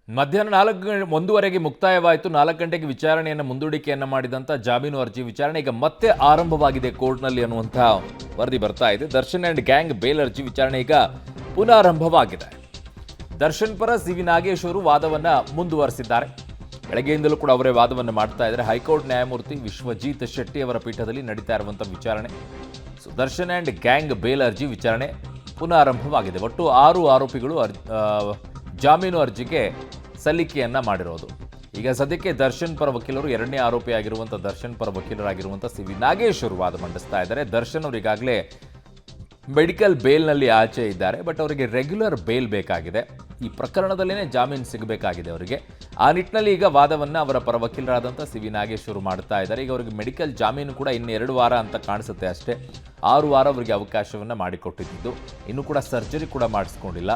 ಮಧ್ಯಾಹ್ನ 1:15ಗೆ ಮುಕ್ತಾಯವಾಯಿತು. 4 ಗಂಟೆಗೆ ವಿಚಾರಣೆಯನ್ನು ಮುಂದೂಡಿಕೆಯನ್ನು ಮಾಡಿದಂಥ ಜಾಮೀನು ಅರ್ಜಿ ವಿಚಾರಣೆ ಈಗ ಮತ್ತೆ ಆರಂಭವಾಗಿದೆ ಕೋರ್ಟ್ನಲ್ಲಿ ಅನ್ನುವಂಥ ವರದಿ ಬರ್ತಾ ಇದೆ. ದರ್ಶನ್ ಆ್ಯಂಡ್ ಗ್ಯಾಂಗ್ ಬೇಲ್ ಅರ್ಜಿ ವಿಚಾರಣೆ ಈಗ ಪುನರಾರಂಭವಾಗಿದೆ. ದರ್ಶನ್ ಪರ ಸಿ.ವಿ. ನಾಗೇಶ್ ಅವರು ವಾದವನ್ನು ಮುಂದುವರೆಸಿದ್ದಾರೆ. ಬೆಳಗ್ಗೆಯಿಂದಲೂ ಕೂಡ ಅವರೇ ವಾದವನ್ನು ಮಾಡ್ತಾ ಇದ್ದಾರೆ. ಹೈಕೋರ್ಟ್ ನ್ಯಾಯಮೂರ್ತಿ ವಿಶ್ವಜಿತ್ ಶೆಟ್ಟಿ ಅವರ ಪೀಠದಲ್ಲಿ ನಡೀತಾ ಇರುವಂಥ ವಿಚಾರಣೆ. ದರ್ಶನ್ ಆ್ಯಂಡ್ ಗ್ಯಾಂಗ್ ಬೇಲ್ ಅರ್ಜಿ ವಿಚಾರಣೆ ಪುನರಾರಂಭವಾಗಿದೆ. ಒಟ್ಟು 6 ಆರೋಪಿಗಳು ಜಾಮೀನು ಅರ್ಜಿಗೆ ಸಲ್ಲಿಕೆಯನ್ನ ಮಾಡಿರೋದು. ಈಗ ಸದ್ಯಕ್ಕೆ ದರ್ಶನ್ ಪರ ವಕೀಲರು 2ನೇ ಆರೋಪಿಯಾಗಿರುವಂಥ ದರ್ಶನ್ ಪರ ವಕೀಲರಾಗಿರುವಂಥ ಸಿ.ವಿ. ನಾಗೇಶ್ ಅವರು ವಾದ ಮಂಡಿಸ್ತಾ ಇದ್ದಾರೆ. ದರ್ಶನ್ ಅವರು ಈಗಾಗಲೇ ಮೆಡಿಕಲ್ ಬೇಲ್ನಲ್ಲಿ ಆಚೆ ಇದ್ದಾರೆ, ಬಟ್ ಅವರಿಗೆ ರೆಗ್ಯುಲರ್ ಬೇಲ್ ಬೇಕಾಗಿದೆ. ಈ ಪ್ರಕರಣದಲ್ಲೇ ಜಾಮೀನು ಸಿಗಬೇಕಾಗಿದೆ ಅವರಿಗೆ. ಆ ನಿಟ್ಟಿನಲ್ಲಿ ಈಗ ವಾದವನ್ನು ಅವರ ಪರ ವಕೀಲರಾದಂಥ ಸಿ.ವಿ. ನಾಗೇಶ್ ಅವರು ಮಾಡ್ತಾ ಇದ್ದಾರೆ. ಈಗ ಅವರಿಗೆ ಮೆಡಿಕಲ್ ಜಾಮೀನು ಕೂಡ ಇನ್ನು 2 ವಾರ ಅಂತ ಕಾಣಿಸುತ್ತೆ ಅಷ್ಟೇ. 6 ವಾರ ಅವರಿಗೆ ಅವಕಾಶವನ್ನು ಮಾಡಿಕೊಟ್ಟಿದ್ದು. ಇನ್ನೂ ಕೂಡ ಸರ್ಜರಿ ಕೂಡ ಮಾಡಿಸ್ಕೊಂಡಿಲ್ಲ.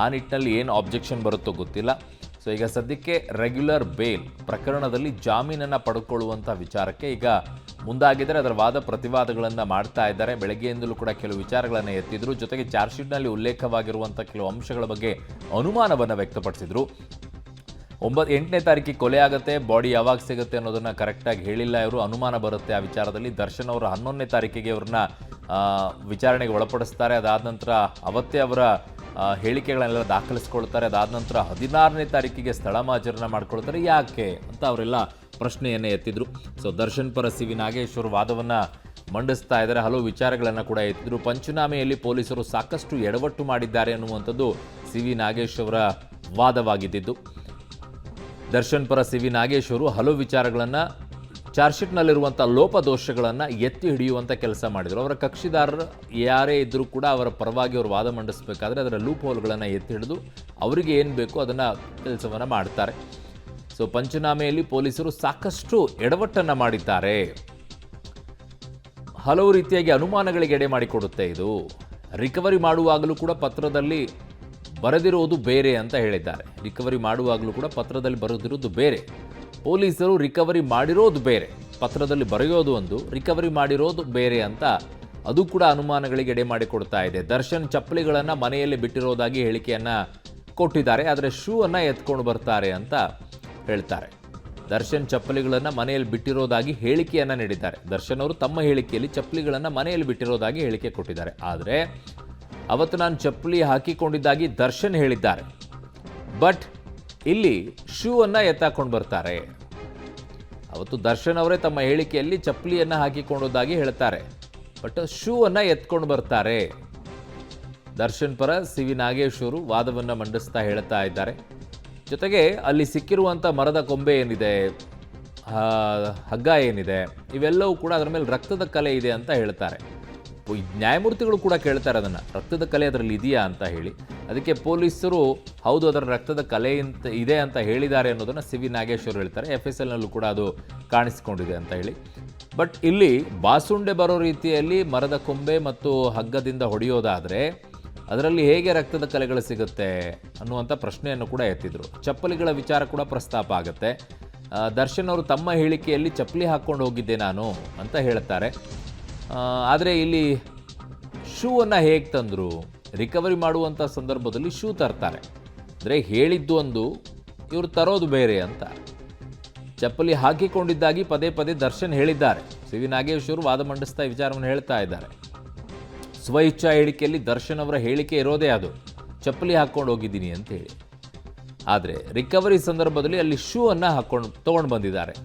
ಆ ನಿಟ್ಟಿನಲ್ಲಿ ಏನು ಆಬ್ಜೆಕ್ಷನ್ ಬರುತ್ತೋ ಗೊತ್ತಿಲ್ಲ. ಸೊ ಈಗ ಸದ್ಯಕ್ಕೆ ರೆಗ್ಯುಲರ್ ಬೇಲ್ ಪ್ರಕರಣದಲ್ಲಿ ಜಾಮೀನನ್ನು ಪಡ್ಕೊಳ್ಳುವಂಥ ವಿಚಾರಕ್ಕೆ ಈಗ ಮುಂದಾಗಿದ್ದಾರೆ. ಅದರ ವಾದ ಪ್ರತಿವಾದಗಳನ್ನು ಮಾಡ್ತಾ ಇದ್ದಾರೆ. ಬೆಳಗ್ಗೆಯಿಂದಲೂ ಕೂಡ ಕೆಲವು ವಿಚಾರಗಳನ್ನು ಎತ್ತಿದ್ರು. ಜೊತೆಗೆ ಚಾರ್ಜ್ ಶೀಟ್ನಲ್ಲಿ ಉಲ್ಲೇಖವಾಗಿರುವಂಥ ಕೆಲವು ಅಂಶಗಳ ಬಗ್ಗೆ ಅನುಮಾನವನ್ನು ವ್ಯಕ್ತಪಡಿಸಿದರು. 8ನೇ ತಾರೀಕಿಗೆ ಕೊಲೆ ಆಗುತ್ತೆ, ಬಾಡಿ ಯಾವಾಗ ಸಿಗುತ್ತೆ ಅನ್ನೋದನ್ನು ಕರೆಕ್ಟಾಗಿ ಹೇಳಿಲ್ಲ ಇವರು. ಅನುಮಾನ ಬರುತ್ತೆ ಆ ವಿಚಾರದಲ್ಲಿ. ದರ್ಶನ್ ಅವರು 11ನೇ ತಾರೀಕಿಗೆ ಅವ್ರನ್ನ ವಿಚಾರಣೆಗೆ ಒಳಪಡಿಸ್ತಾರೆ. ಅದಾದ ನಂತರ ಅವತ್ತೇ ಅವರ ಹೇಳಿಕೆಗಳನ್ನೆಲ್ಲ ದಾಖಲಿಸ್ಕೊಳ್ತಾರೆ. ಅದಾದ ನಂತರ 16ನೇ ತಾರೀಕಿಗೆ ಸ್ಥಳ ಮಾಜರನ್ನ ಮಾಡ್ಕೊಳ್ತಾರೆ. ಯಾಕೆ ಅಂತ ಅವರೆಲ್ಲ ಪ್ರಶ್ನೆಯನ್ನು ಎತ್ತಿದ್ರು. ಸೊ ದರ್ಶನ್ ಪರ ಸಿ.ವಿ. ನಾಗೇಶ್ ಅವರು ವಾದವನ್ನು ಮಂಡಿಸ್ತಾ ಇದ್ದಾರೆ. ಹಲವು ವಿಚಾರಗಳನ್ನು ಕೂಡ ಎತ್ತಿದ್ರು. ಪಂಚನಾಮೆಯಲ್ಲಿ ಪೊಲೀಸರು ಸಾಕಷ್ಟು ಎಡವಟ್ಟು ಮಾಡಿದ್ದಾರೆ ಅನ್ನುವಂಥದ್ದು ಸಿ.ವಿ. ನಾಗೇಶ್ ಅವರ ವಾದವಾಗಿದ್ದು. ದರ್ಶನ್ ಪರ ಸಿ.ವಿ. ನಾಗೇಶ್ ಅವರು ಹಲವು ವಿಚಾರಗಳನ್ನು ಚಾರ್ಜ್ ಶೀಟ್ನಲ್ಲಿರುವಂಥ ಲೋಪದೋಷಗಳನ್ನು ಎತ್ತಿ ಹಿಡಿಯುವಂಥ ಕೆಲಸ ಮಾಡಿದರು. ಅವರ ಕಕ್ಷಿದಾರರು ಯಾರೇ ಇದ್ದರೂ ಕೂಡ ಅವರ ಪರವಾಗಿ ಅವರು ವಾದ ಮಂಡಿಸಬೇಕಾದ್ರೆ ಅದರ ಲೂಪ್ ಹೋಲ್ಗಳನ್ನು ಎತ್ತಿ ಹಿಡಿದು ಅವರಿಗೆ ಏನು ಬೇಕೋ ಅದನ್ನು ಕೆಲಸವನ್ನು ಮಾಡ್ತಾರೆ. ಸೊ ಪಂಚನಾಮೆಯಲ್ಲಿ ಪೊಲೀಸರು ಸಾಕಷ್ಟು ಎಡವಟ್ಟನ್ನು ಮಾಡಿದ್ದಾರೆ. ಹಲವು ರೀತಿಯಾಗಿ ಅನುಮಾನಗಳಿಗೆ ಎಡೆ ಮಾಡಿಕೊಡುತ್ತೆ ಇದು. ರಿಕವರಿ ಮಾಡುವಾಗಲೂ ಕೂಡ ಪತ್ರದಲ್ಲಿ ಬರೆದಿರುವುದು ಬೇರೆ ಅಂತ ಹೇಳಿದ್ದಾರೆ. ರಿಕವರಿ ಮಾಡುವಾಗಲೂ ಕೂಡ ಪತ್ರದಲ್ಲಿ ಬರೆದಿರೋದು ಬೇರೆ. ಪೊಲೀಸರು ರಿಕವರಿ ಮಾಡಿರೋದು ಬೇರೆ, ಪತ್ರದಲ್ಲಿ ಬರೆಯೋದು ಒಂದು, ರಿಕವರಿ ಮಾಡಿರೋದು ಬೇರೆ ಅಂತ ಅದು ಕೂಡ ಅನುಮಾನಗಳಿಗೆ ಎಡೆ ಮಾಡಿಕೊಡ್ತಾ ಇದೆ. ದರ್ಶನ್ ಚಪ್ಪಲಿಗಳನ್ನು ಮನೆಯಲ್ಲಿ ಬಿಟ್ಟಿರೋದಾಗಿ ಹೇಳಿಕೆಯನ್ನು ಕೊಟ್ಟಿದ್ದಾರೆ. ಆದರೆ ಶೂ ಅನ್ನು ಎತ್ಕೊಂಡು ಬರ್ತಾರೆ ಅಂತ ಹೇಳ್ತಾರೆ. ದರ್ಶನ್ ಚಪ್ಪಲಿಗಳನ್ನು ಮನೆಯಲ್ಲಿ ಬಿಟ್ಟಿರೋದಾಗಿ ಹೇಳಿಕೆಯನ್ನು ನೀಡಿದ್ದಾರೆ. ದರ್ಶನ್ ಅವರು ತಮ್ಮ ಹೇಳಿಕೆಯಲ್ಲಿ ಚಪ್ಪಲಿಗಳನ್ನು ಮನೆಯಲ್ಲಿ ಬಿಟ್ಟಿರೋದಾಗಿ ಹೇಳಿಕೆ ಕೊಟ್ಟಿದ್ದಾರೆ. ಆದರೆ ಅವತ್ತು ನಾನು ಚಪ್ಪಲಿ ಹಾಕಿಕೊಂಡಿದ್ದಾಗಿ ದರ್ಶನ್ ಹೇಳಿದ್ದಾರೆ. ಬಟ್ ಇಲ್ಲಿ ಶೂ ಅನ್ನು ಎತ್ತಾಕೊಂಡು ಬರ್ತಾರೆ. ಅವತ್ತು ದರ್ಶನ್ ಅವರೇ ತಮ್ಮ ಹೇಳಿಕೆಯಲ್ಲಿ ಚಪ್ಪಲಿಯನ್ನು ಹಾಕಿಕೊಂಡೋದಾಗಿ ಹೇಳ್ತಾರೆ, ಬಟ್ ಶೂ ಅನ್ನು ಎತ್ಕೊಂಡು ಬರ್ತಾರೆ. ದರ್ಶನ್ ಪರ ಸಿ.ವಿ. ನಾಗೇಶ್ ಅವರು ವಾದವನ್ನು ಮಂಡಿಸ್ತಾ ಹೇಳ್ತಾ ಇದ್ದಾರೆ. ಜೊತೆಗೆ ಅಲ್ಲಿ ಸಿಕ್ಕಿರುವಂಥ ಮರದ ಕೊಂಬೆ ಏನಿದೆ, ಹಗ್ಗ ಏನಿದೆ, ಇವೆಲ್ಲವೂ ಕೂಡ ಅದರ ಮೇಲೆ ರಕ್ತದ ಕಲೆ ಇದೆ ಅಂತ ಹೇಳ್ತಾರೆ. ನ್ಯಾಯಮೂರ್ತಿಗಳು ಕೂಡ ಕೇಳ್ತಾರೆ ಅದನ್ನು, ರಕ್ತದ ಕಲೆ ಅದರಲ್ಲಿ ಇದೆಯಾ ಅಂತ ಹೇಳಿ. ಅದಕ್ಕೆ ಪೊಲೀಸರು ಹೌದು ಅದರ ರಕ್ತದ ಕಲೆ ಇದೆ ಅಂತ ಹೇಳಿದ್ದಾರೆ ಅನ್ನೋದನ್ನು ಸಿ.ವಿ. ನಾಗೇಶ್ ಅವರು ಹೇಳ್ತಾರೆ. FSLನಲ್ಲೂ ಕೂಡ ಅದು ಕಾಣಿಸ್ಕೊಂಡಿದೆ ಅಂತ ಹೇಳಿ. ಬಟ್ ಇಲ್ಲಿ ಬಾಸುಂಡೆ ಬರೋ ರೀತಿಯಲ್ಲಿ ಮರದ ಕೊಂಬೆ ಮತ್ತು ಹಗ್ಗದಿಂದ ಹೊಡೆಯೋದಾದರೆ ಅದರಲ್ಲಿ ಹೇಗೆ ರಕ್ತದ ಕಲೆಗಳು ಸಿಗುತ್ತೆ ಅನ್ನುವಂಥ ಪ್ರಶ್ನೆಯನ್ನು ಕೂಡ ಎತ್ತಿದ್ರು. ಚಪ್ಪಲಿಗಳ ವಿಚಾರ ಕೂಡ ಪ್ರಸ್ತಾಪ ಆಗುತ್ತೆ. ದರ್ಶನ್ ಅವರು ತಮ್ಮ ಹೇಳಿಕೆಯಲ್ಲಿ ಚಪ್ಪಲಿ ಹಾಕ್ಕೊಂಡು ಹೋಗಿದ್ದೆ ನಾನು ಅಂತ ಹೇಳ್ತಾರೆ. ಆದರೆ ಇಲ್ಲಿ ಶೂ ಅನ್ನು ಹೇಗೆ ತಂದರು? ರಿಕವರಿ ಮಾಡುವಂಥ ಸಂದರ್ಭದಲ್ಲಿ ಶೂ ತರ್ತಾರೆ. ಅಂದರೆ ಹೇಳಿದ್ದು ಒಂದು, ಇವರು ತರೋದು ಬೇರೆ ಅಂತ. ಚಪ್ಪಲಿ ಹಾಕಿಕೊಂಡಿದ್ದಾಗಿ ಪದೇ ಪದೇ ದರ್ಶನ್ ಹೇಳಿದ್ದಾರೆ. ಸಿ.ವಿ. ನಾಗೇಶ್ ಅವರು ವಾದ ಮಂಡಿಸ್ತಾ ವಿಚಾರವನ್ನು ಹೇಳ್ತಾ ಇದ್ದಾರೆ. ಸ್ವಇಚ್ಛಾ ಹೇಳಿಕೆಯಲ್ಲಿ ದರ್ಶನ್ ಅವರ ಹೇಳಿಕೆ ಇರೋದೇ ಅದು, ಚಪ್ಪಲಿ ಹಾಕ್ಕೊಂಡು ಹೋಗಿದ್ದೀನಿ ಅಂತ ಹೇಳಿ. ಆದರೆ ರಿಕವರಿ ಸಂದರ್ಭದಲ್ಲಿ ಅಲ್ಲಿ ಶೂ ಅನ್ನು ತೊಗೊಂಡು ಬಂದಿದ್ದಾರೆ.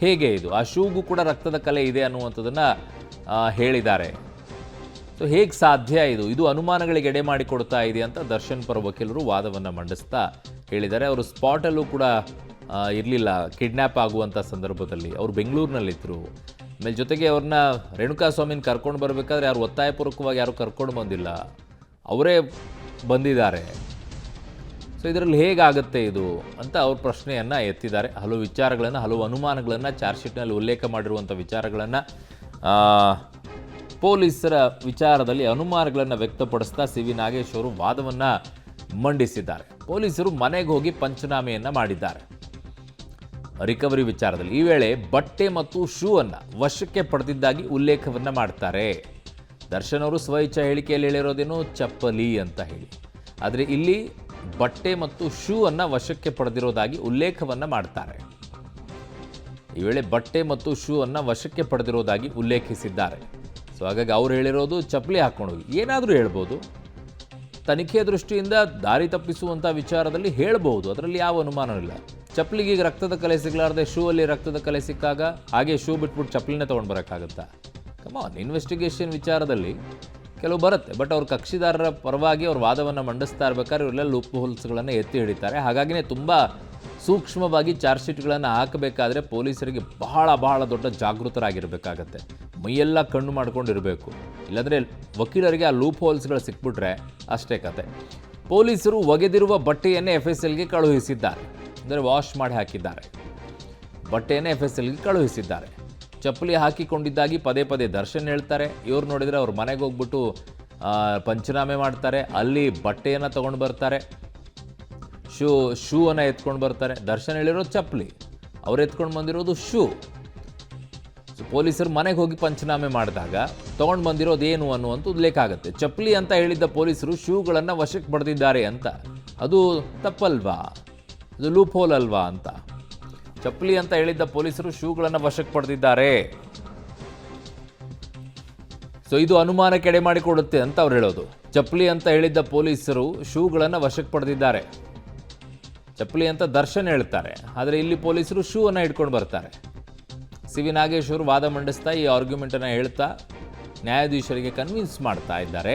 ಹೇಗೆ ಇದು? ಆ ಶೂಗೂ ಕೂಡ ರಕ್ತದ ಕಲೆ ಇದೆ ಅನ್ನುವಂಥದ್ದನ್ನು ಹೇಳಿದ್ದಾರೆ. ಸೊ ಹೇಗೆ ಸಾಧ್ಯ ಇದು? ಇದು ಅನುಮಾನಗಳಿಗೆ ಎಡೆ ಮಾಡಿಕೊಡ್ತಾ ಇದೆ ಅಂತ ದರ್ಶನ್ ಪರ ವಕೀಲರು ವಾದವನ್ನು ಮಂಡಿಸ್ತಾ ಹೇಳಿದ್ದಾರೆ. ಅವರು ಸ್ಪಾಟಲ್ಲೂ ಕೂಡ ಇರಲಿಲ್ಲ ಕಿಡ್ನ್ಯಾಪ್ ಆಗುವಂಥ ಸಂದರ್ಭದಲ್ಲಿ. ಅವರು ಬೆಂಗಳೂರಿನಲ್ಲಿದ್ದರು. ಆಮೇಲೆ ಜೊತೆಗೆ ಅವ್ರನ್ನ ರೇಣುಕಾಸ್ವಾಮಿನ ಕರ್ಕೊಂಡು ಬರಬೇಕಾದ್ರೆ ಯಾರು ಒತ್ತಾಯಪೂರ್ವಕವಾಗಿ ಯಾರು ಕರ್ಕೊಂಡು ಬಂದಿಲ್ಲ, ಅವರೇ ಬಂದಿದ್ದಾರೆ. ಸೊ ಇದರಲ್ಲಿ ಹೇಗಾಗುತ್ತೆ ಇದು ಅಂತ ಅವ್ರ ಪ್ರಶ್ನೆಯನ್ನು ಎತ್ತಿದ್ದಾರೆ. ಹಲವು ವಿಚಾರಗಳನ್ನು, ಹಲವು ಅನುಮಾನಗಳನ್ನು, ಚಾರ್ಜ್ ಶೀಟ್ನಲ್ಲಿ ಉಲ್ಲೇಖ ಮಾಡಿರುವಂಥ ವಿಚಾರಗಳನ್ನು, ಪೊಲೀಸರ ವಿಚಾರದಲ್ಲಿ ಅನುಮಾನಗಳನ್ನು ವ್ಯಕ್ತಪಡಿಸ್ತಾ ಸಿ.ವಿ. ನಾಗೇಶ್ ಅವರು ವಾದವನ್ನು ಮಂಡಿಸಿದ್ದಾರೆ. ಪೊಲೀಸರು ಮನೆಗೆ ಹೋಗಿ ಪಂಚನಾಮೆಯನ್ನು ಮಾಡಿದ್ದಾರೆ ರಿಕವರಿ ವಿಚಾರದಲ್ಲಿ. ಈ ವೇಳೆ ಬಟ್ಟೆ ಮತ್ತು ಶೂ ಅನ್ನು ವಶಕ್ಕೆ ಪಡೆದಿದ್ದಾಗಿ ಉಲ್ಲೇಖವನ್ನು ಮಾಡ್ತಾರೆ. ದರ್ಶನ್ ಅವರು ಸ್ವಇಚ್ಛಾ ಹೇಳಿಕೆಯಲ್ಲಿ ಹೇಳಿರೋದೇನು ಚಪ್ಪಲಿ ಅಂತ ಹೇಳಿ. ಆದರೆ ಇಲ್ಲಿ ಬಟ್ಟೆ ಮತ್ತು ಶೂ ಅನ್ನು ವಶಕ್ಕೆ ಪಡೆದಿರೋದಾಗಿ ಉಲ್ಲೇಖವನ್ನು ಮಾಡ್ತಾರೆ. ಈ ವೇಳೆ ಬಟ್ಟೆ ಮತ್ತು ಶೂ ಅನ್ನು ವಶಕ್ಕೆ ಪಡೆದಿರೋದಾಗಿ ಉಲ್ಲೇಖಿಸಿದ್ದಾರೆ. ಸೊ ಹಾಗಾಗಿ ಅವ್ರು ಹೇಳಿರೋದು ಚಪ್ಪಲಿ ಹಾಕ್ಕೊಂಡು ಹೋಗಿ ಏನಾದರೂ ಹೇಳ್ಬೋದು. ತನಿಖೆಯ ದೃಷ್ಟಿಯಿಂದ ದಾರಿ ತಪ್ಪಿಸುವಂಥ ವಿಚಾರದಲ್ಲಿ ಹೇಳ್ಬೋದು, ಅದರಲ್ಲಿ ಯಾವ ಅನುಮಾನವಿಲ್ಲ. ಚಪ್ಪಲಿಗೆ ಈಗ ರಕ್ತದ ಕಲೆ ಸಿಗಲಾರ್ದೆ ಶೂ ಅಲ್ಲಿ ರಕ್ತದ ಕಲೆ ಸಿಕ್ಕಾಗ ಹಾಗೆ ಶೂ ಬಿಟ್ಬಿಟ್ಟು ಚಪ್ಪಲಿನೇ ತೊಗೊಂಡು ಬರೋಕ್ಕಾಗತ್ತಾ? ಕಮಾನ್, ಇನ್ವೆಸ್ಟಿಗೇಷನ್ ವಿಚಾರದಲ್ಲಿ ಕೆಲವು ಬರುತ್ತೆ, ಬಟ್ ಅವ್ರ ಕಕ್ಷಿದಾರರ ಪರವಾಗಿ ಅವ್ರ ವಾದವನ್ನು ಮಂಡಿಸ್ತಾ ಇರ್ಬೇಕಾದ್ರೆ ಇವರೆಲ್ಲ ಲೂಪ್ ಹೋಲ್ಸ್ಗಳನ್ನು ಎತ್ತಿ ಹಿಡಿತಾರೆ. ಹಾಗಾಗಿನೇ ತುಂಬ ಸೂಕ್ಷ್ಮವಾಗಿ ಚಾರ್ಜ್ ಶೀಟ್ಗಳನ್ನು ಹಾಕಬೇಕಾದ್ರೆ ಪೊಲೀಸರಿಗೆ ಬಹಳ ದೊಡ್ಡ ಜಾಗೃತರಾಗಿರಬೇಕಾಗತ್ತೆ. ಮೈಯೆಲ್ಲ ಕಣ್ಣು ಮಾಡ್ಕೊಂಡಿರಬೇಕು. ಇಲ್ಲಾಂದರೆ ವಕೀಲರಿಗೆ ಆ ಲೂಪ್ ಹೋಲ್ಸ್ಗಳು ಸಿಕ್ಬಿಟ್ರೆ ಅಷ್ಟೇ ಕತೆ. ಪೊಲೀಸರು ಒಗೆದಿರುವ ಬಟ್ಟೆಯನ್ನೇ FSLಗೆ ಕಳುಹಿಸಿದ್ದಾರೆ, ಅಂದರೆ ವಾಶ್ ಮಾಡಿ ಹಾಕಿದ್ದಾರೆ. ಬಟ್ಟೆಯನ್ನೇ FSLಗೆ ಕಳುಹಿಸಿದ್ದಾರೆ. ಚಪ್ಪಲಿ ಹಾಕಿಕೊಂಡಿದ್ದಾಗಿ ಪದೇ ದರ್ಶನ್ ಹೇಳ್ತಾರೆ. ಇವ್ರು ನೋಡಿದರೆ ಅವ್ರ ಮನೆಗೆ ಹೋಗ್ಬಿಟ್ಟು ಪಂಚನಾಮೆ ಮಾಡ್ತಾರೆ. ಅಲ್ಲಿ ಬಟ್ಟೆಯನ್ನು ತೊಗೊಂಡು ಬರ್ತಾರೆ, ಶೂ ಅನ್ನು ಎತ್ಕೊಂಡು ಬರ್ತಾರೆ. ದರ್ಶನ್ ಹೇಳಿರೋದು ಚಪ್ಪಲಿ, ಅವ್ರು ಎತ್ಕೊಂಡು ಬಂದಿರೋದು ಶೂ. ಪೊಲೀಸರು ಮನೆಗೆ ಹೋಗಿ ಪಂಚನಾಮೆ ಮಾಡಿದಾಗ ತೊಗೊಂಡು ಬಂದಿರೋದು ಏನು ಅನ್ನುವಂಥ ಉಲ್ಲೇಖ ಆಗುತ್ತೆ. ಚಪ್ಪಲಿ ಅಂತ ಹೇಳಿದ್ದ ಪೊಲೀಸರು ಶೂಗಳನ್ನು ವಶಕ್ಕೆ ಪಡೆದಿದ್ದಾರೆ ಅಂತ, ಅದು ತಪ್ಪಲ್ವಾ? ಅದು ಲೂಪ್ ಹೋಲ್ ಅಲ್ವಾ ಅಂತ. ಚಪ್ಪಲಿ ಅಂತ ಹೇಳಿದ್ದ ಪೊಲೀಸರು ಶೂಗಳನ್ನು ವಶಕ್ಕೆ ಪಡೆದಿದ್ದಾರೆ. ಸೊ ಇದು ಅನುಮಾನಕ್ಕೆ ಎಡೆ ಮಾಡಿಕೊಡುತ್ತೆ ಅಂತ ಅವ್ರು ಹೇಳೋದು. ಚಪ್ಪಲಿ ಅಂತ ಹೇಳಿದ್ದ ಪೊಲೀಸರು ಶೂಗಳನ್ನು ವಶಕ್ಕೆ ಪಡೆದಿದ್ದಾರೆ. ಚಪ್ಪಲಿ ಅಂತ ದರ್ಶನ್ ಹೇಳ್ತಾರೆ, ಆದರೆ ಇಲ್ಲಿ ಪೊಲೀಸರು ಶೂ ಅನ್ನು ಇಟ್ಕೊಂಡು ಬರ್ತಾರೆ. ಸಿ.ವಿ. ನಾಗೇಶ್ ಅವರು ವಾದ ಮಂಡಿಸ್ತಾ ಈ ಆರ್ಗ್ಯುಮೆಂಟನ್ನು ಹೇಳ್ತಾ ನ್ಯಾಯಾಧೀಶರಿಗೆ ಕನ್ವಿನ್ಸ್ ಮಾಡ್ತಾ ಇದ್ದಾರೆ.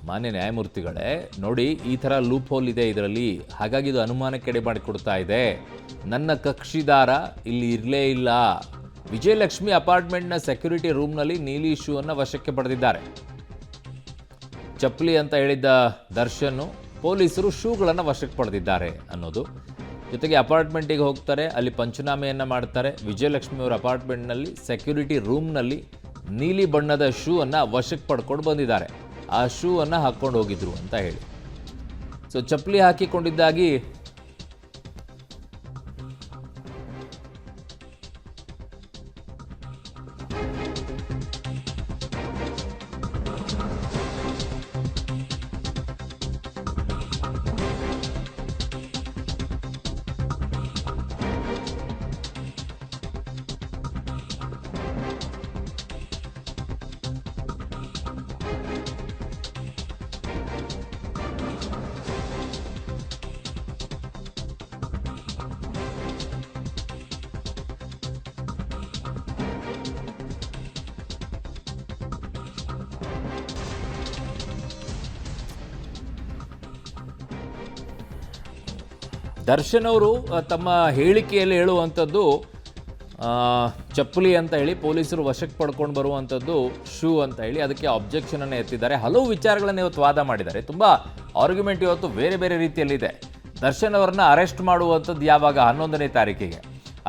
ಮಾನ್ಯ ನ್ಯಾಯಮೂರ್ತಿಗಳೇ, ನೋಡಿ ಈ ಥರ ಲೂಪ್ ಹೋಲ್ ಇದೆ ಇದರಲ್ಲಿ, ಹಾಗಾಗಿ ಇದು ಅನುಮಾನಕ್ಕೆ ಎಡೆ ಮಾಡಿಕೊಡ್ತಾ ಇದೆ. ನನ್ನ ಕಕ್ಷಿದಾರ ಇಲ್ಲಿ ಇರಲೇ ಇಲ್ಲ. ವಿಜಯಲಕ್ಷ್ಮಿ ಅಪಾರ್ಟ್ಮೆಂಟ್ನ ಸೆಕ್ಯೂರಿಟಿ ರೂಮ್ನಲ್ಲಿ ನೀಲಿ ಶೂ ಅನ್ನು ವಶಕ್ಕೆ ಪಡೆದಿದ್ದಾರೆ. ಚಪ್ಪಲಿ ಅಂತ ಹೇಳಿದ್ದ ದರ್ಶನ್ನು ಪೊಲೀಸರು ಶೂಗಳನ್ನು ವಶಕ್ಕೆ ಪಡೆದಿದ್ದಾರೆ ಅನ್ನೋದು. ಜೊತೆಗೆ ಅಪಾರ್ಟ್ಮೆಂಟಿಗೆ ಹೋಗ್ತಾರೆ, ಅಲ್ಲಿ ಪಂಚನಾಮೆಯನ್ನು ಮಾಡ್ತಾರೆ. ವಿಜಯಲಕ್ಷ್ಮಿ ಅವರ ಅಪಾರ್ಟ್ಮೆಂಟ್ನಲ್ಲಿ ಸೆಕ್ಯೂರಿಟಿ ರೂಮ್ನಲ್ಲಿ ನೀಲಿ ಬಣ್ಣದ ಶೂ ಅನ್ನು ವಶಕ್ಕೆ ಪಡ್ಕೊಂಡು ಬಂದಿದ್ದಾರೆ. ಆ ಶೂ ಅನ್ನು ಹಾಕ್ಕೊಂಡು ಹೋಗಿದ್ರು ಅಂತ ಹೇಳಿ. ಸೊ ಚಪ್ಪಲಿ ಹಾಕಿಕೊಂಡಿದ್ದಾಗಿ ದರ್ಶನ್ ಅವರು ತಮ್ಮ ಹೇಳಿಕೆಯಲ್ಲಿ ಹೇಳುವಂಥದ್ದು ಚಪ್ಪಲಿ ಅಂತ ಹೇಳಿ, ಪೊಲೀಸರು ವಶಕ್ಕೆ ಪಡ್ಕೊಂಡು ಬರುವಂಥದ್ದು ಶೂ ಅಂತ ಹೇಳಿ, ಅದಕ್ಕೆ ಅಬ್ಜೆಕ್ಷನನ್ನು ಎತ್ತಿದ್ದಾರೆ. ಹಲವು ವಿಚಾರಗಳನ್ನು ಇವತ್ತು ವಾದ ಮಾಡಿದ್ದಾರೆ. ತುಂಬ ಆರ್ಗ್ಯುಮೆಂಟ್ ಇವತ್ತು ಬೇರೆ ರೀತಿಯಲ್ಲಿದೆ. ದರ್ಶನ್ ಅವರನ್ನ ಅರೆಸ್ಟ್ ಮಾಡುವಂಥದ್ದು ಯಾವಾಗ? 11ನೇ ತಾರೀಕಿಗೆ.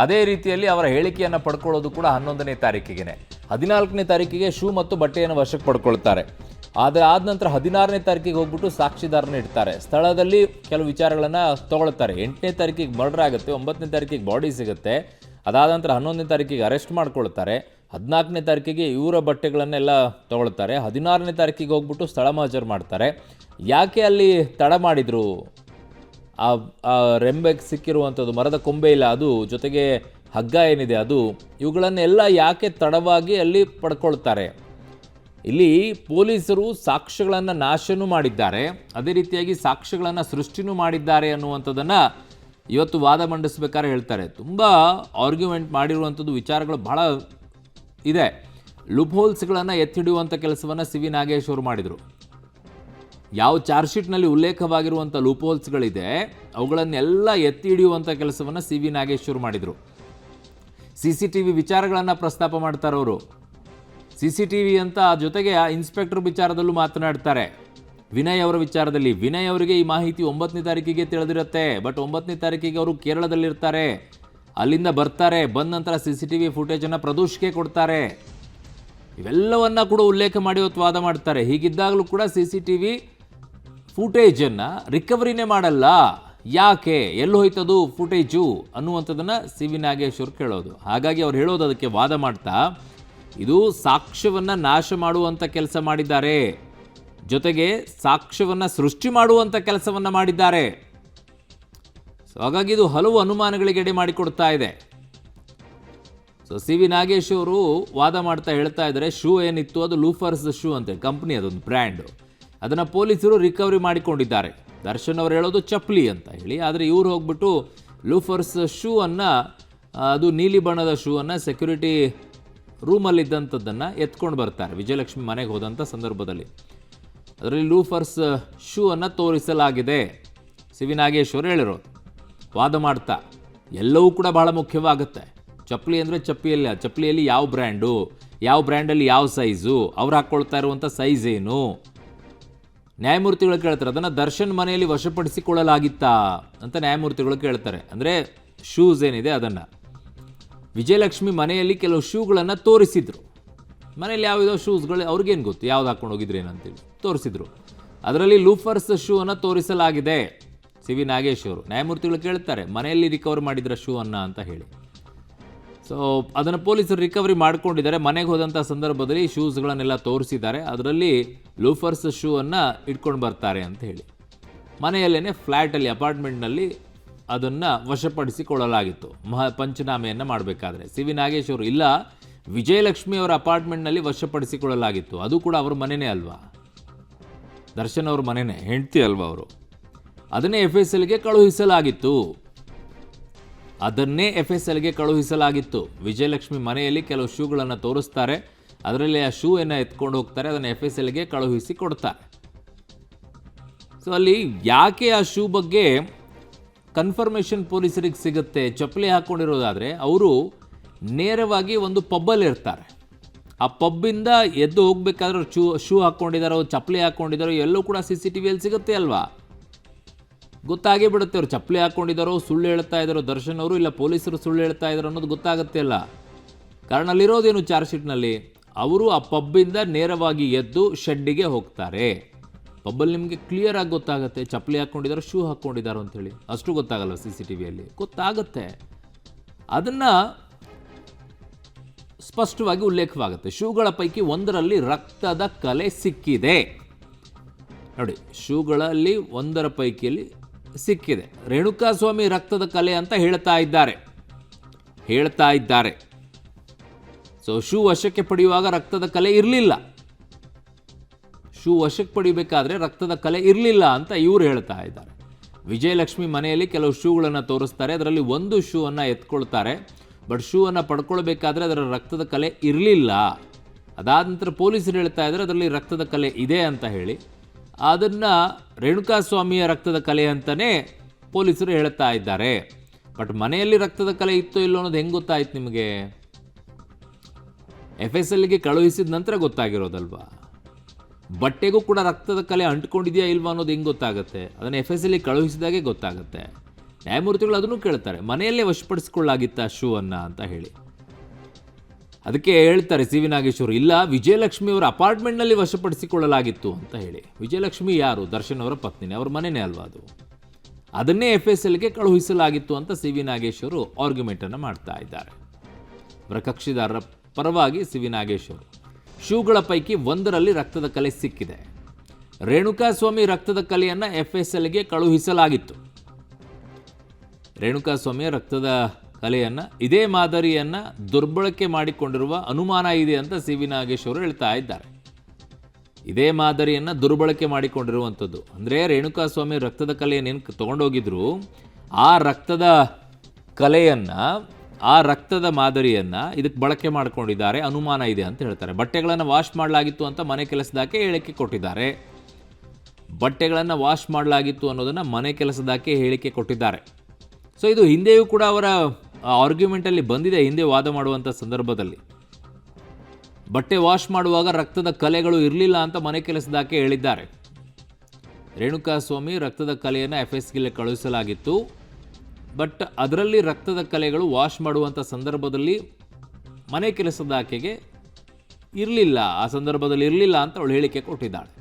ಅದೇ ರೀತಿಯಲ್ಲಿ ಅವರ ಹೇಳಿಕೆಯನ್ನು ಪಡ್ಕೊಳ್ಳೋದು ಕೂಡ 11ನೇ ತಾರೀಕಿಗೆ. 14ನೇ ತಾರೀಕಿಗೆ ಶೂ ಮತ್ತು ಬಟ್ಟೆಯನ್ನು ವಶಕ್ಕೆ ಪಡ್ಕೊಳ್ತಾರೆ. ಆದರೆ ಆದ ನಂತರ 16ನೇ ತಾರೀಕಿಗೆ ಹೋಗ್ಬಿಟ್ಟು ಸಾಕ್ಷಿದಾರನ ಇಡ್ತಾರೆ. ಸ್ಥಳದಲ್ಲಿ ಕೆಲವು ವಿಚಾರಗಳನ್ನು ತಗೊಳ್ತಾರೆ. 8ನೇ ತಾರೀಕಿಗೆ ಮರ್ಡರ್ ಆಗುತ್ತೆ, 9ನೇ ತಾರೀಕಿಗೆ ಬಾಡಿ ಸಿಗುತ್ತೆ. ಅದಾದ ನಂತರ 11ನೇ ತಾರೀಕಿಗೆ ಅರೆಸ್ಟ್ ಮಾಡ್ಕೊಳ್ತಾರೆ. 14ನೇ ತಾರೀಕಿಗೆ ಇವರ ಬಟ್ಟೆಗಳನ್ನೆಲ್ಲ ತಗೊಳ್ತಾರೆ. 16ನೇ ತಾರೀಕಿಗೆ ಹೋಗ್ಬಿಟ್ಟು ಸ್ಥಳ ಮಹಜರು ಮಾಡ್ತಾರೆ. ಯಾಕೆ ಅಲ್ಲಿ ತಡ ಮಾಡಿದರು? ಆ ರೆಂಬೆಗೆ ಸಿಕ್ಕಿರುವಂಥದ್ದು ಮರದ ಕೊಂಬೆ ಇಲ್ಲ, ಅದು ಜೊತೆಗೆ ಹಗ್ಗ ಏನಿದೆ ಅದು, ಇವುಗಳನ್ನೆಲ್ಲ ಯಾಕೆ ತಡವಾಗಿ ಅಲ್ಲಿ ಪಡ್ಕೊಳ್ತಾರೆ? ಇಲ್ಲಿ ಪೊಲೀಸರು ಸಾಕ್ಷ್ಯಗಳನ್ನು ನಾಶನೂ ಮಾಡಿದ್ದಾರೆ, ಅದೇ ರೀತಿಯಾಗಿ ಸಾಕ್ಷ್ಯಗಳನ್ನು ಸೃಷ್ಟಿನೂ ಮಾಡಿದ್ದಾರೆ ಅನ್ನುವಂಥದ್ದನ್ನು ಇವತ್ತು ವಾದ ಮಂಡಿಸ್ಬೇಕಾದ್ರೆ ಹೇಳ್ತಾರೆ. ತುಂಬ ಆರ್ಗ್ಯುಮೆಂಟ್ ಮಾಡಿರುವಂಥದ್ದು ವಿಚಾರಗಳು ಬಹಳ ಇದೆ. ಲೂಪ್ ಹೋಲ್ಸ್ಗಳನ್ನು ಎತ್ತಿಡುವಂಥ ಕೆಲಸವನ್ನು ಸಿ.ವಿ. ನಾಗೇಶ್ ಅವರು ಮಾಡಿದರು. ಯಾವ ಚಾರ್ಜ್ ಶೀಟ್ನಲ್ಲಿ ಉಲ್ಲೇಖವಾಗಿರುವಂಥ ಲೂಪ್ ಹೋಲ್ಸ್ಗಳಿದೆ ಅವುಗಳನ್ನೆಲ್ಲ ಎತ್ತಿ ಹಿಡಿಯುವಂಥ ಕೆಲಸವನ್ನು ಸಿ.ವಿ. ನಾಗೇಶ್ ಅವರು ಮಾಡಿದರು. CCTV ವಿಚಾರಗಳನ್ನು ಪ್ರಸ್ತಾಪ ಮಾಡ್ತಾರೆ ಅವರು. CCTV ಅಂತ ಜೊತೆಗೆ ಇನ್ಸ್ಪೆಕ್ಟರ್ ವಿಚಾರದಲ್ಲೂ ಮಾತನಾಡ್ತಾರೆ. ವಿನಯ್ ಅವರ ವಿಚಾರದಲ್ಲಿ ವಿನಯ್ ಅವರಿಗೆ ಈ ಮಾಹಿತಿ 9ನೇ ತಾರೀಕಿಗೆ ತಿಳಿದಿರುತ್ತೆ. ಬಟ್ 9ನೇ ತಾರೀಕಿಗೆ ಅವರು ಕೇರಳದಲ್ಲಿರ್ತಾರೆ, ಅಲ್ಲಿಂದ ಬರ್ತಾರೆ. ಬಂದ ನಂತರ CCTV ಫುಟೇಜನ್ನು ಪ್ರದೋಷ್ಗೆ ಕೊಡ್ತಾರೆ. ಇವೆಲ್ಲವನ್ನ ಕೂಡ ಉಲ್ಲೇಖ ಮಾಡಿ ಇವತ್ತು ವಾದ ಮಾಡ್ತಾರೆ. ಹೀಗಿದ್ದಾಗಲೂ ಕೂಡ CCTV ಫುಟೇಜನ್ನು ರಿಕವರಿನೇ ಮಾಡಲ್ಲ. ಯಾಕೆ, ಎಲ್ಲಿ ಹೋಯ್ತದು ಫುಟೇಜು ಅನ್ನುವಂಥದ್ದನ್ನು ಸಿ.ವಿ. ನಾಗೇಶ್ ಅವರು ಕೇಳೋದು. ಹಾಗಾಗಿ ಅವ್ರು ಹೇಳೋದು, ಅದಕ್ಕೆ ವಾದ ಮಾಡ್ತಾ ಇದು ಸಾಕ್ಷ್ಯವನ್ನು ನಾಶ ಮಾಡುವಂಥ ಕೆಲಸ ಮಾಡಿದ್ದಾರೆ. ಜೊತೆಗೆ ಸಾಕ್ಷ್ಯವನ್ನು ಸೃಷ್ಟಿ ಮಾಡುವಂಥ ಕೆಲಸವನ್ನು ಮಾಡಿದ್ದಾರೆ. ಸೊ ಹಾಗಾಗಿ ಇದು ಹಲವು ಅನುಮಾನಗಳಿಗೆ ಎಡೆ ಮಾಡಿಕೊಡ್ತಾ ಇದೆ. ಸೊ ಸಿ ವಿ ನಾಗೇಶ್ ಅವರು ವಾದ ಮಾಡ್ತಾ ಹೇಳ್ತಾ ಇದ್ದಾರೆ, ಶೂ ಏನಿತ್ತು ಅದು ಲೂಫರ್ಸ್ ಶೂ ಅಂತೇಳಿ, ಕಂಪ್ನಿ ಅದೊಂದು ಬ್ರ್ಯಾಂಡು, ಅದನ್ನು ಪೊಲೀಸರು ರಿಕವರಿ ಮಾಡಿಕೊಂಡಿದ್ದಾರೆ. ದರ್ಶನ್ ಅವರು ಹೇಳೋದು ಚಪ್ಪಲಿ ಅಂತ ಹೇಳಿ, ಆದರೆ ಇವ್ರು ಹೋಗ್ಬಿಟ್ಟು ಲೂಫರ್ಸ್ ಶೂ ಅನ್ನು, ಅದು ನೀಲಿ ಬಣ್ಣದ ಶೂ ಅನ್ನು ಸೆಕ್ಯೂರಿಟಿ ರೂಮಲ್ಲಿದ್ದಂಥದ್ದನ್ನು ಎತ್ಕೊಂಡು ಬರ್ತಾರೆ ವಿಜಯಲಕ್ಷ್ಮಿ ಮನೆಗೆ ಹೋದಂಥ ಸಂದರ್ಭದಲ್ಲಿ. ಅದರಲ್ಲಿ ಲೂಫರ್ಸ್ ಶೂ ಅನ್ನು ತೋರಿಸಲಾಗಿದೆ. ಸಿ ವಿ ನಾಗೇಶ್ ಅವರು ಹೇಳಿರೋದು ವಾದ ಮಾಡ್ತಾ. ಎಲ್ಲವೂ ಕೂಡ ಬಹಳ ಮುಖ್ಯವಾಗುತ್ತೆ. ಚಪ್ಪಲಿ ಅಂದರೆ ಚಪ್ಪಲಿಯಲ್ಲಿ ಯಾವ ಬ್ರ್ಯಾಂಡು, ಯಾವ ಬ್ರ್ಯಾಂಡಲ್ಲಿ ಯಾವ ಸೈಜು, ಅವ್ರು ಹಾಕ್ಕೊಳ್ತಾ ಇರುವಂಥ ಸೈಜ್ ಏನು, ನ್ಯಾಯಮೂರ್ತಿಗಳು ಕೇಳ್ತಾರೆ. ಅದನ್ನು ದರ್ಶನ್ ಮನೆಯಲ್ಲಿ ವಶಪಡಿಸಿಕೊಳ್ಳಲಾಗಿತ್ತಾ ಅಂತ ನ್ಯಾಯಮೂರ್ತಿಗಳು ಕೇಳ್ತಾರೆ. ಅಂದರೆ ಶೂಸ್ ಏನಿದೆ ಅದನ್ನು ವಿಜಯಲಕ್ಷ್ಮಿ ಮನೆಯಲ್ಲಿ ಕೆಲವು ಶೂಗಳನ್ನು ತೋರಿಸಿದ್ರು. ಮನೇಲಿ ಯಾವುದೋ ಶೂಸ್ಗಳು ಅವ್ರಿಗೇನು ಗೊತ್ತು ಯಾವ್ದು ಹಾಕ್ಕೊಂಡು ಹೋಗಿದ್ರು ಏನಂತೇಳಿ ತೋರಿಸಿದ್ರು. ಅದರಲ್ಲಿ ಲೂಫರ್ಸ್ ಶೂ ಅನ್ನು ತೋರಿಸಲಾಗಿದೆ. ಸಿ ವಿ ನಾಗೇಶ್ ಅವರು ನ್ಯಾಯಮೂರ್ತಿಗಳು ಕೇಳ್ತಾರೆ, ಮನೆಯಲ್ಲಿ ರಿಕವರ್ ಮಾಡಿದ್ರ ಶೂ ಅಂತ ಹೇಳಿ. ಸೊ ಅದನ್ನು ಪೊಲೀಸರು ರಿಕವರಿ ಮಾಡ್ಕೊಂಡಿದ್ದಾರೆ. ಮನೆಗೆ ಹೋದಂಥ ಸಂದರ್ಭದಲ್ಲಿ ಶೂಸ್ಗಳನ್ನೆಲ್ಲ ತೋರಿಸಿದ್ದಾರೆ. ಅದರಲ್ಲಿ ಲೂಫರ್ಸ್ ಶೂ ಅನ್ನು ಇಟ್ಕೊಂಡು ಬರ್ತಾರೆ ಅಂತ ಹೇಳಿ ಮನೆಯಲ್ಲೇ ಫ್ಲ್ಯಾಟಲ್ಲಿ ಅಪಾರ್ಟ್ಮೆಂಟ್ನಲ್ಲಿ ಅದನ್ನು ವಶಪಡಿಸಿಕೊಳ್ಳಲಾಗಿತ್ತು ಪಂಚನಾಮೆಯನ್ನು ಮಾಡಬೇಕಾದ್ರೆ. ಸಿ ವಿ ನಾಗೇಶ್ ಅವರು ಇಲ್ಲ, ವಿಜಯಲಕ್ಷ್ಮಿ ಅವರ ಅಪಾರ್ಟ್ಮೆಂಟ್ನಲ್ಲಿ ವಶಪಡಿಸಿಕೊಳ್ಳಲಾಗಿತ್ತು, ಅದು ಕೂಡ ಅವ್ರ ಮನೆಯೇ ಅಲ್ವಾ, ದರ್ಶನ್ ಅವ್ರ ಮನೆಯೇ, ಹೆಂಡತಿ ಅಲ್ವಾ ಅವರು, ಅದನ್ನೇ FSLಗೆ ಕಳುಹಿಸಲಾಗಿತ್ತು. ವಿಜಯಲಕ್ಷ್ಮಿ ಮನೆಯಲ್ಲಿ ಕೆಲವು ಶೂಗಳನ್ನು ತೋರಿಸ್ತಾರೆ, ಅದರಲ್ಲಿ ಆ ಶೂ ಎತ್ಕೊಂಡು ಹೋಗ್ತಾರೆ, ಅದನ್ನು FSLಗೆ ಕಳುಹಿಸಿ ಕೊಡ್ತಾರೆ. ಸೊ ಅಲ್ಲಿ ಯಾಕೆ ಆ ಶೂ ಬಗ್ಗೆ ಕನ್ಫರ್ಮೇಷನ್ ಪೊಲೀಸರಿಗೆ ಸಿಗುತ್ತೆ? ಚಪ್ಪಲಿ ಹಾಕ್ಕೊಂಡಿರೋದಾದರೆ ಅವರು ನೇರವಾಗಿ ಒಂದು ಪಬ್ಬಲ್ಲಿ ಇರ್ತಾರೆ, ಆ ಪಬ್ಬಿಂದ ಎದ್ದು ಹೋಗ್ಬೇಕಾದ್ರೆ ಶೂ ಹಾಕ್ಕೊಂಡಿದ್ದಾರೋ ಚಪ್ಪಲಿ ಹಾಕ್ಕೊಂಡಿದ್ದಾರೋ ಎಲ್ಲೂ ಕೂಡ CCTVಯಲ್ಲಿ ಸಿಗುತ್ತೆ ಅಲ್ವಾ, ಗೊತ್ತಾಗೇ ಬಿಡುತ್ತೆ. ಅವ್ರು ಚಪ್ಪಲಿ ಹಾಕ್ಕೊಂಡಿದ್ದಾರೋ, ಸುಳ್ಳು ಹೇಳ್ತಾ ಇದ್ದಾರೋ ದರ್ಶನ್ ಅವರು, ಇಲ್ಲ ಪೊಲೀಸರು ಸುಳ್ಳು ಹೇಳ್ತಾ ಇದ್ದಾರೋ ಅನ್ನೋದು ಗೊತ್ತಾಗುತ್ತೆ ಅಲ್ಲ. ಕಾರಣ ಅಲ್ಲಿರೋದೇನು ಚಾರ್ಜ್ ಶೀಟ್ನಲ್ಲಿ, ಅವರು ಆ ಪಬ್ಬಿಂದ ನೇರವಾಗಿ ಎದ್ದು ಶೆಡ್ಡಿಗೆ ಹೋಗ್ತಾರೆ. ಪಬ್ಬಲ್ಲಿ ನಿಮಗೆ ಕ್ಲಿಯರ್ ಆಗಿ ಗೊತ್ತಾಗುತ್ತೆ ಚಪ್ಪಲಿ ಹಾಕ್ಕೊಂಡಿದ್ದಾರೋ ಶೂ ಹಾಕ್ಕೊಂಡಿದ್ದಾರೋ ಅಂತೇಳಿ. ಅಷ್ಟು ಗೊತ್ತಾಗಲ್ಲ CCTVಯಲ್ಲಿ, ಗೊತ್ತಾಗುತ್ತೆ. ಅದನ್ನು ಸ್ಪಷ್ಟವಾಗಿ ಉಲ್ಲೇಖವಾಗುತ್ತೆ. ಶೂಗಳ ಪೈಕಿ ಒಂದರಲ್ಲಿ ರಕ್ತದ ಕಲೆ ಸಿಕ್ಕಿದೆ ನೋಡಿ, ಶೂಗಳಲ್ಲಿ ಒಂದರ ಪೈಕಿಯಲ್ಲಿ ಸಿಕ್ಕಿದೆ. ರೇಣುಕಾಸ್ವಾಮಿ ರಕ್ತದ ಕಲೆ ಅಂತ ಹೇಳ್ತಾ ಇದ್ದಾರೆ. ಸೊ ಶೂ ವಶಕ್ಕೆ ಪಡೆಯುವಾಗ ರಕ್ತದ ಕಲೆ ಇರಲಿಲ್ಲ, ಶೂ ವಶಕ್ಕೆ ಪಡಿಬೇಕಾದ್ರೆ ರಕ್ತದ ಕಲೆ ಇರಲಿಲ್ಲ ಅಂತ ಇವರು ಹೇಳ್ತಾ ಇದ್ದಾರೆ. ವಿಜಯಲಕ್ಷ್ಮಿ ಮನೆಯಲ್ಲಿ ಕೆಲವು ಶೂಗಳನ್ನು ತೋರಿಸ್ತಾರೆ, ಅದರಲ್ಲಿ ಒಂದು ಶೂ ಅನ್ನು ಎತ್ಕೊಳ್ತಾರೆ. ಬಟ್ ಶೂ ಅನ್ನು ಪಡ್ಕೊಳ್ಬೇಕಾದ್ರೆ ಅದರ ರಕ್ತದ ಕಲೆ ಇರಲಿಲ್ಲ. ಅದಾದ ನಂತರ ಪೊಲೀಸರು ಹೇಳ್ತಾ ಇದ್ದಾರೆ ಅದರಲ್ಲಿ ರಕ್ತದ ಕಲೆ ಇದೆ ಅಂತ ಹೇಳಿ. ಅದನ್ನು ರೇಣುಕಾಸ್ವಾಮಿಯ ರಕ್ತದ ಕಲೆ ಅಂತಲೇ ಪೊಲೀಸರು ಹೇಳ್ತಾ ಇದ್ದಾರೆ. ಬಟ್ ಮನೆಯಲ್ಲಿ ರಕ್ತದ ಕಲೆ ಇತ್ತೋ ಇಲ್ಲೋ ಅನ್ನೋದು ಹೆಂಗೆ ಗೊತ್ತಾಯ್ತು ನಿಮಗೆ? FSLಗೆ ಕಳುಹಿಸಿದ ನಂತರ ಗೊತ್ತಾಗಿರೋದಲ್ವಾ. ಬಟ್ಟೆಗೂ ಕೂಡ ರಕ್ತದ ಕಲೆ ಅಂಟ್ಕೊಂಡಿದೆಯಾ ಇಲ್ವಾ ಅನ್ನೋದು ಹೆಂಗೆ ಗೊತ್ತಾಗುತ್ತೆ? ಅದನ್ನು FSLಗೆ ಕಳುಹಿಸಿದಾಗೆ ಗೊತ್ತಾಗುತ್ತೆ. ನ್ಯಾಯಮೂರ್ತಿಗಳು ಅದನ್ನು ಕೇಳ್ತಾರೆ, ಮನೆಯಲ್ಲೇ ವಶಪಡಿಸಿಕೊಳ್ಳಾಗಿತ್ತ ಶೂ ಅಂತ ಹೇಳಿ. ಅದಕ್ಕೆ ಹೇಳ್ತಾರೆ ಸಿ ವಿ ನಾಗೇಶ್ ಅವರು, ಇಲ್ಲ ವಿಜಯಲಕ್ಷ್ಮಿ ಅವರ ಅಪಾರ್ಟ್ಮೆಂಟ್ನಲ್ಲಿ ವಶಪಡಿಸಿಕೊಳ್ಳಲಾಗಿತ್ತು ಅಂತ ಹೇಳಿ. ವಿಜಯಲಕ್ಷ್ಮಿ ಯಾರು? ದರ್ಶನ್ ಅವರ ಪತ್ನಿನೇ, ಅವ್ರ ಮನೆಯೇ ಅಲ್ವಾ ಅದು. ಅದನ್ನೇ FSLಗೆ ಕಳುಹಿಸಲಾಗಿತ್ತು ಅಂತ ಸಿ ವಿ ನಾಗೇಶ್ ಅವರು ಆರ್ಗ್ಯುಮೆಂಟನ್ನು ಮಾಡ್ತಾ ಇದ್ದಾರೆ. ಅವರ ಕಕ್ಷಿದಾರರ ಪರವಾಗಿ ಸಿ ವಿ ನಾಗೇಶ್ ಅವರು, ಶೂಗಳ ಪೈಕಿ ಒಂದರಲ್ಲಿ ರಕ್ತದ ಕಲೆ ಸಿಕ್ಕಿದೆ. ರೇಣುಕಾಸ್ವಾಮಿ ರಕ್ತದ ಕಲೆಯನ್ನು FSLಗೆ ಕಳುಹಿಸಲಾಗಿತ್ತು. ರೇಣುಕಾಸ್ವಾಮಿಯ ರಕ್ತದ ಕಲೆಯನ್ನು, ಇದೇ ಮಾದರಿಯನ್ನು ದುರ್ಬಳಕೆ ಮಾಡಿಕೊಂಡಿರುವ ಅನುಮಾನ ಇದೆ ಅಂತ ಸಿ ವಿ ನಾಗೇಶ್ ಅವರು ಹೇಳ್ತಾ ಇದ್ದಾರೆ. ಇದೇ ಮಾದರಿಯನ್ನು ದುರ್ಬಳಕೆ ಮಾಡಿಕೊಂಡಿರುವಂಥದ್ದು ಅಂದರೆ ರೇಣುಕಾಸ್ವಾಮಿ ರಕ್ತದ ಕಲೆಯನ್ನೇನು ತೊಗೊಂಡೋಗಿದ್ರು, ಆ ರಕ್ತದ ಕಲೆಯನ್ನು, ಆ ರಕ್ತದ ಮಾದರಿಯನ್ನು ಇದಕ್ಕೆ ಬಳಕೆ ಮಾಡ್ಕೊಂಡಿದ್ದಾರೆ, ಅನುಮಾನ ಇದೆ ಅಂತ ಹೇಳ್ತಾರೆ. ಬಟ್ಟೆಗಳನ್ನು ವಾಶ್ ಮಾಡಲಾಗಿತ್ತು ಅಂತ ಮನೆ ಕೆಲಸದಾಕೆ ಹೇಳಿಕೆ ಕೊಟ್ಟಿದ್ದಾರೆ. ಬಟ್ಟೆಗಳನ್ನು ವಾಶ್ ಮಾಡಲಾಗಿತ್ತು ಅನ್ನೋದನ್ನು ಮನೆ ಕೆಲಸದಾಕೆ ಹೇಳಿಕೆ ಕೊಟ್ಟಿದ್ದಾರೆ. ಸೊ ಇದು ಹಿಂದೆಯೂ ಕೂಡ ಅವರ ಆರ್ಗ್ಯುಮೆಂಟಲ್ಲಿ ಬಂದಿದೆ. ಹಿಂದೆ ವಾದ ಮಾಡುವಂಥ ಸಂದರ್ಭದಲ್ಲಿ ಬಟ್ಟೆ ವಾಶ್ ಮಾಡುವಾಗ ರಕ್ತದ ಕಲೆಗಳು ಇರಲಿಲ್ಲ ಅಂತ ಮನೆ ಕೆಲಸದಾಕೆ ಹೇಳಿದ್ದಾರೆ. ರೇಣುಕಾಸ್ವಾಮಿ ರಕ್ತದ ಕಲೆಯನ್ನು FSLಗೆ ಕಳುಹಿಸಲಾಗಿತ್ತು. ಬಟ್ ಅದರಲ್ಲಿ ರಕ್ತದ ಕಲೆಗಳು ವಾಶ್ ಮಾಡುವಂಥ ಸಂದರ್ಭದಲ್ಲಿ ಮನೆ ಕೆಲಸದಾಕೆಗೆ ಇರಲಿಲ್ಲ, ಆ ಸಂದರ್ಭದಲ್ಲಿ ಇರಲಿಲ್ಲ ಅಂತ ಅವಳು ಹೇಳಿಕೆ ಕೊಟ್ಟಿದ್ದಾಳೆ.